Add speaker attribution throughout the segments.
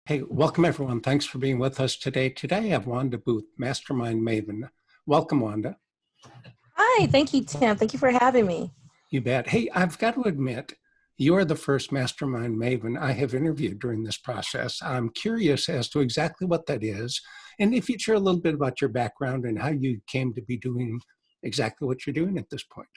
Speaker 1: Hey, welcome everyone. Thanks for being with us today. Today I have Wanda Booth, Mastermind Maven. Welcome, Wanda.
Speaker 2: Hi, thank you, Tim. Thank you for having me.
Speaker 1: You bet. Hey, I've got to admit, you're the first Mastermind Maven I have interviewed during this process. I'm curious as to exactly what that is, and if you'd share a little bit about your background and how you came to be doing exactly what you're doing at this point.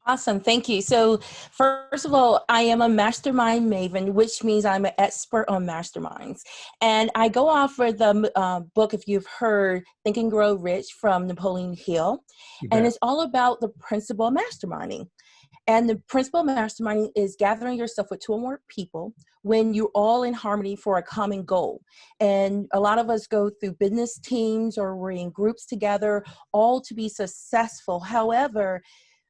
Speaker 2: Awesome, thank you. So first of all, I am a mastermind maven, which means I'm an expert on masterminds. And I go off for the book, if you've heard, Think and Grow Rich from Napoleon Hill.
Speaker 1: You
Speaker 2: And
Speaker 1: bet.
Speaker 2: it's all about the principle of masterminding. And the principle of masterminding is gathering yourself with two or more people when you're all in harmony for a common goal. And a lot of us go through business teams or we're in groups together, all to be successful. However,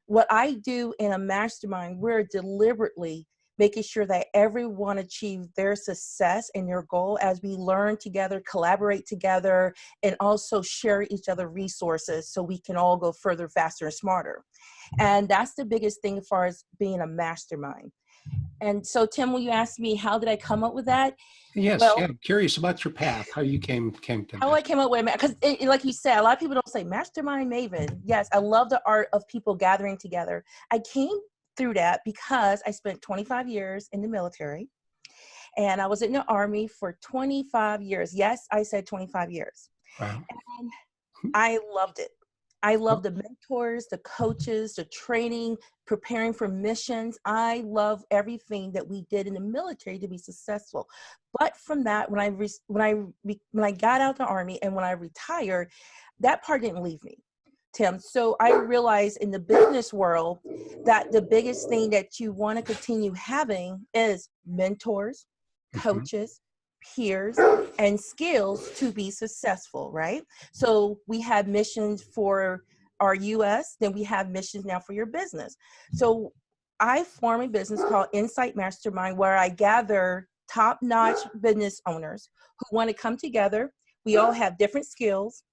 Speaker 2: what I do in a mastermind, we're deliberately making sure that everyone achieves their success and their goal as we learn together, collaborate together, and also share each other resources so we can all go further, faster, and smarter. And that's the biggest thing as far as being a mastermind. And so, Tim, when you asked me, how did I come up with that?
Speaker 1: Yes,
Speaker 2: Well,
Speaker 1: yeah, I'm curious about your path, how you came to
Speaker 2: how I
Speaker 1: that.
Speaker 2: came up with it, because like you said, a lot of people don't say mastermind maven. Yes, I love the art of people gathering together. I came through that because I spent 25 years in the military and I was in the Army for 25 years. Yes, I said 25 years.
Speaker 1: Wow.
Speaker 2: And I loved it. I love the mentors, the coaches, the training, preparing for missions. I love everything that we did in the military to be successful. But from that, when I got out of the Army and when I retired, that part didn't leave me, Tim. So I realized in the business world that the biggest thing that you want to continue having is mentors,
Speaker 1: Mhm.
Speaker 2: coaches, peers, and skills to be successful, right? So we have missions for our US, then we have missions now for your business. So I form a business called Insight Mastermind where I gather top-notch business owners who want to come together. We all have different skills,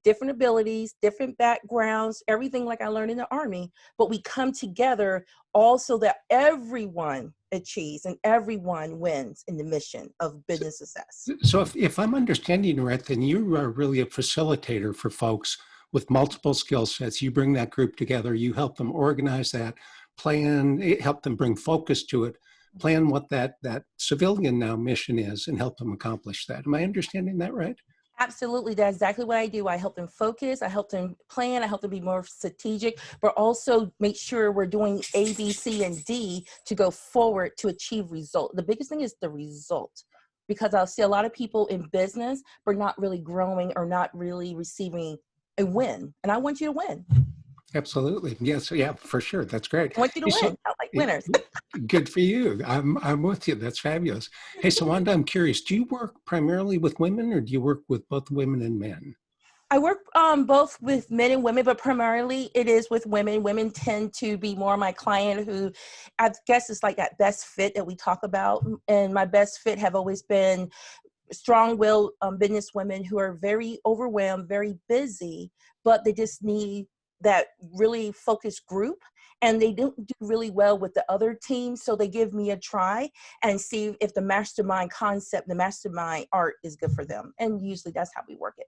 Speaker 2: different abilities, different backgrounds, everything like I learned in the Army, but we come together also that everyone achieves and everyone wins in the mission of
Speaker 1: So,
Speaker 2: business success.
Speaker 1: so if I'm understanding you right, then you are really a facilitator for folks with multiple skill sets. You bring that group together, you help them organize that, plan, help them bring focus to it, plan what that civilian now mission is, and help them accomplish that. Am I understanding that right?
Speaker 2: Absolutely. That's exactly what I do. I help them focus. I help them plan. I help them be more strategic, but also make sure we're doing A, B, C, and D to go forward to achieve result. The biggest thing is the result, because I'll see a lot of people in business, but not really growing or not really receiving a win. And I want you to win.
Speaker 1: Absolutely. Yes. Yeah, for sure. That's great.
Speaker 2: I want you to
Speaker 1: Hey, so
Speaker 2: win. I like winners.
Speaker 1: good for you. I'm with you. That's fabulous. Hey, so Wanda, I'm curious, do you work primarily with women or do you work with both women and men?
Speaker 2: I work both with men and women, but primarily it is with women. Women tend to be more my client who I guess it's like that best fit that we talk about. And my best fit have always been strong-willed business women who are very overwhelmed, very busy, but they just need that really focused group. And they don't do really well with the other teams. So they give me a try and see if the mastermind concept, the mastermind art is good for them. And usually that's how we work it.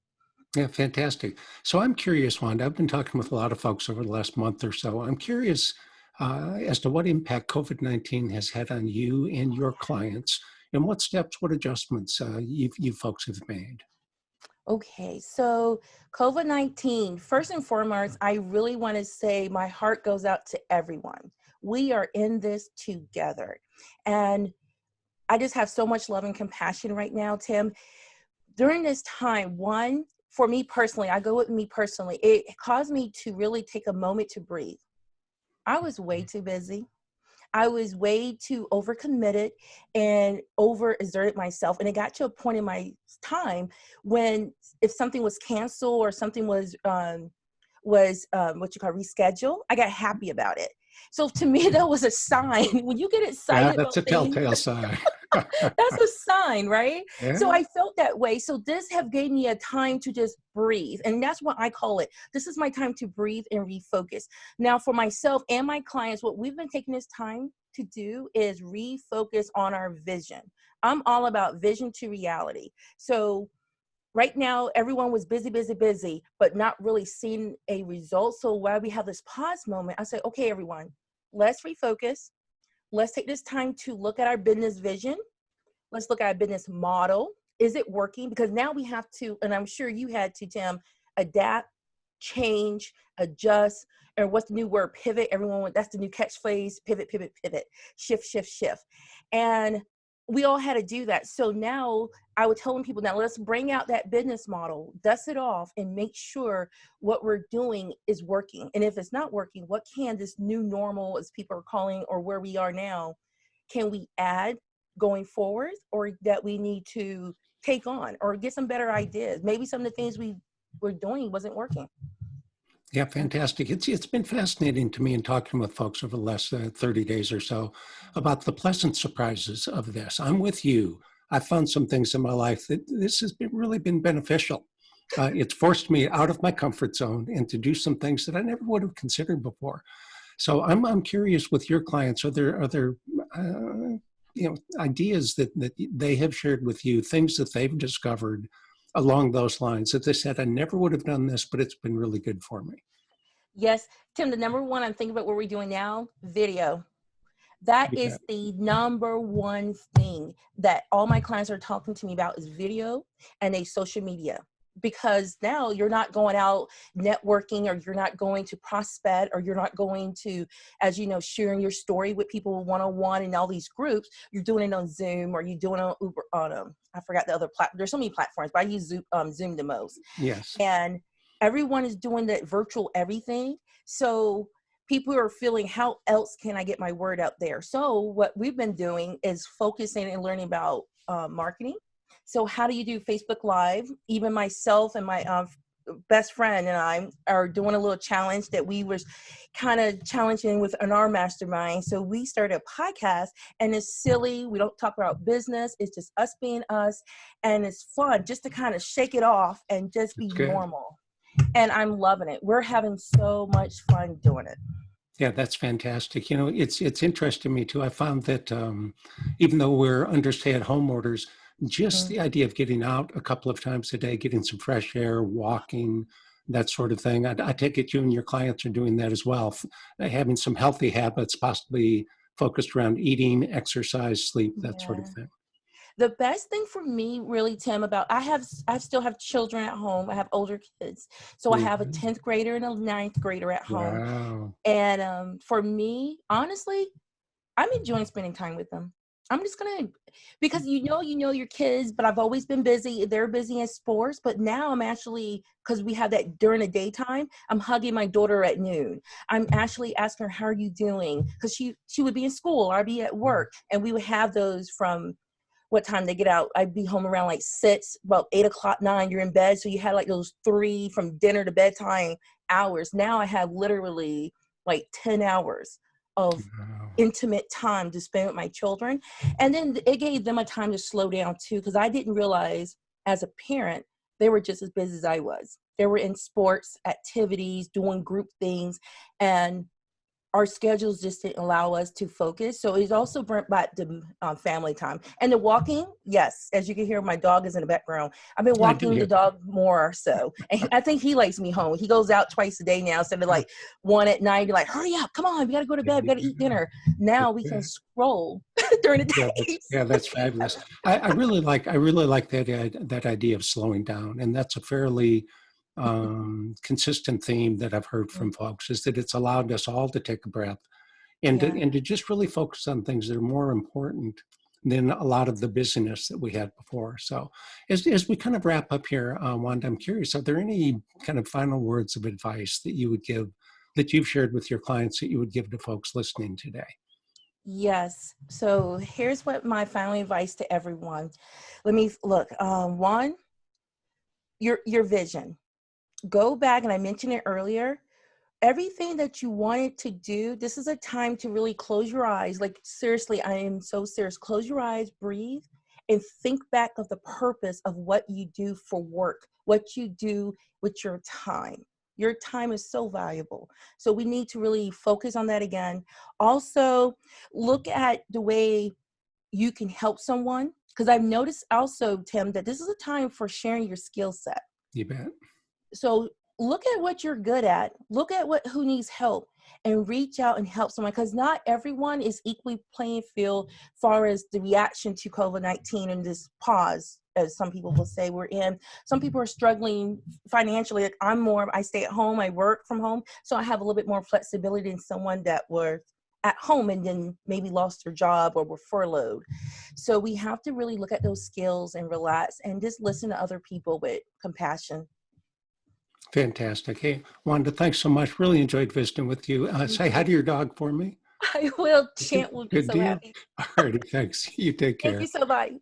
Speaker 1: Yeah, fantastic. So I'm curious, Wanda, I've been talking with a lot of folks over the last month or so. I'm curious as to what impact COVID-19 has had on you and your clients, and what steps, what adjustments you folks have made.
Speaker 2: Okay, so COVID-19, first and foremost, I really want to say my heart goes out to everyone. We are in this together. And I just have so much love and compassion right now, Tim. During this time, one, for me personally, I go with me personally, it caused me to really take a moment to breathe. I was way too busy. I was way too overcommitted and overexerted myself. And it got to a point in my time when if something was canceled or something was what you call rescheduled, I got happy about it. So to me, that was a sign. When you get
Speaker 1: Yeah,
Speaker 2: excited
Speaker 1: that's
Speaker 2: about
Speaker 1: a
Speaker 2: things,
Speaker 1: telltale sign.
Speaker 2: That's a sign, right? So
Speaker 1: Yeah.
Speaker 2: I felt that way. So this have gave me a time to just breathe. And that's what I call it. This is my time to breathe and refocus. Now for myself and my clients, what we've been taking this time to do is refocus on our vision. I'm all about vision to reality. So right now, everyone was busy, busy, busy, but not really seeing a result. So while we have this pause moment, I say, okay, everyone, let's refocus. Let's take this time to look at our business vision. Let's look at our business model. Is it working? Because now we have to, and I'm sure you had to, Tim, adapt, change, adjust, or what's the new word? Pivot. Everyone, that's the new catchphrase, pivot, pivot, pivot, shift, shift, shift. And we all had to do that. So now I was telling people, now let's bring out that business model, dust it off, and make sure what we're doing is working. And if it's not working, what can this new normal, as people are calling, or where we are now, can we add going forward, or that we need to take on or get some better ideas? Maybe some of the things we were doing wasn't working.
Speaker 1: Yeah, fantastic. It's been fascinating to me in talking with folks over the last 30 days or so about the pleasant surprises of this. I'm with you. I found some things in my life that this has really been beneficial. It's forced me out of my comfort zone and to do some things that I never would have considered before. So I'm curious with your clients, are there ideas that they have shared with you, things that they've discovered along those lines that they said, I never would have done this, but it's been really good for me?
Speaker 2: Yes, Tim, the number one I'm thinking about what we're doing now, video. That
Speaker 1: You
Speaker 2: is
Speaker 1: bet.
Speaker 2: the number one thing that all my clients are talking to me about is video and a social media. Because now you're not going out networking, or you're not going to prospect, or you're not going to, as you know, sharing your story with people one-on-one in all these groups. You're doing it on Zoom, or you're doing it on Uber, on I forgot the other platform. There's so many platforms, but I use Zoom the most.
Speaker 1: Yes.
Speaker 2: And everyone is doing that virtual everything. So people are feeling, how else can I get my word out there? So what we've been doing is focusing and learning about marketing. So how do you do Facebook Live? Even myself and my best friend and I are doing a little challenge that we was kind of challenging with in our mastermind. So we started a podcast, and it's silly. We don't talk about business. It's just us being us. And it's fun just to kind of shake it off and just be
Speaker 1: It's good.
Speaker 2: normal. And I'm loving it. We're having so much fun doing it.
Speaker 1: Yeah, that's fantastic. It's interesting to me too. I found that even though we're under stay-at-home orders, just
Speaker 2: Mm.
Speaker 1: the idea of getting out a couple of times a day, getting some fresh air, walking, that sort of thing. I take it you and your clients are doing that as well, having some healthy habits, possibly focused around eating, exercise, sleep, that sort of
Speaker 2: Yeah.
Speaker 1: thing.
Speaker 2: The best thing for me, really, Tim, about I still have children at home. I have older kids. So I have a
Speaker 1: Mhm.
Speaker 2: 10th grader and a ninth grader at home.
Speaker 1: Wow.
Speaker 2: And for me, honestly, I'm enjoying spending time with them. I'm just gonna, because you know your kids, but I've always been busy. They're busy in sports, but now I'm actually, because we have that during the daytime, I'm hugging my daughter at noon. I'm actually asking her, how are you doing? Because she would be in school or I'd be at work, and we would have those from what time they get out. I'd be home around like 6, about 8 o'clock, 9, you're in bed. So you had like those 3 from dinner to bedtime hours. Now I have literally like 10 hours of
Speaker 1: Wow.
Speaker 2: intimate time to spend with my children. And then it gave them a time to slow down too, because I didn't realize as a parent, they were just as busy as I was. They were in sports, activities, doing group things, and our schedules just didn't allow us to focus. So it's also brought back the family time. And the walking, yes, as you can hear, my dog is in the background. I've been
Speaker 1: I do
Speaker 2: walking the
Speaker 1: hear
Speaker 2: dog more so. And I think he likes me home. He goes out twice a day now instead of like 1 at night. You're like, hurry up, come on, we gotta go to bed, we gotta eat
Speaker 1: that.
Speaker 2: dinner. Now
Speaker 1: That's
Speaker 2: we can
Speaker 1: good.
Speaker 2: scroll during the days.
Speaker 1: Yeah, that's fabulous. I really like that idea of slowing down, and that's a fairly consistent theme that I've heard from folks, is that it's allowed us all to take a breath and
Speaker 2: Yeah.
Speaker 1: to just really focus on things that are more important than a lot of the busyness that we had before. So as we kind of wrap up here, Wanda, I'm curious, are there any kind of final words of advice that you would give, that you've shared with your clients, that you would give to folks listening today?
Speaker 2: Yes. So here's what my final advice to everyone. Let me look. One, your vision. Go back, and I mentioned it earlier. everything that you wanted to do, this is a time to really close your eyes. Like, seriously, I am so serious. Close your eyes, breathe, and think back of the purpose of what you do for work, what you do with your time. Your time is so valuable. So we need to really focus on that again. Also, look at the way you can help someone. Because I've noticed also, Tim, that this is a time for sharing your skill set.
Speaker 1: You bet.
Speaker 2: So look at what you're good at, look at who needs help, and reach out and help someone, because not everyone is equally playing field far as the reaction to COVID-19 and this pause, as some people will say we're in. Some people are struggling financially. Like, I stay at home, I work from home, so I have a little bit more flexibility than someone that were at home and then maybe lost their job or were furloughed. So we have to really look at those skills and relax and just listen to other people with compassion.
Speaker 1: Fantastic. Hey, Wanda, thanks so much. Really enjoyed visiting with you. Say hi to your dog for me.
Speaker 2: I will.
Speaker 1: Okay,
Speaker 2: Chant will be
Speaker 1: good
Speaker 2: so
Speaker 1: deal.
Speaker 2: happy.
Speaker 1: All righty, thanks. You take
Speaker 2: Thank
Speaker 1: care.
Speaker 2: you so much.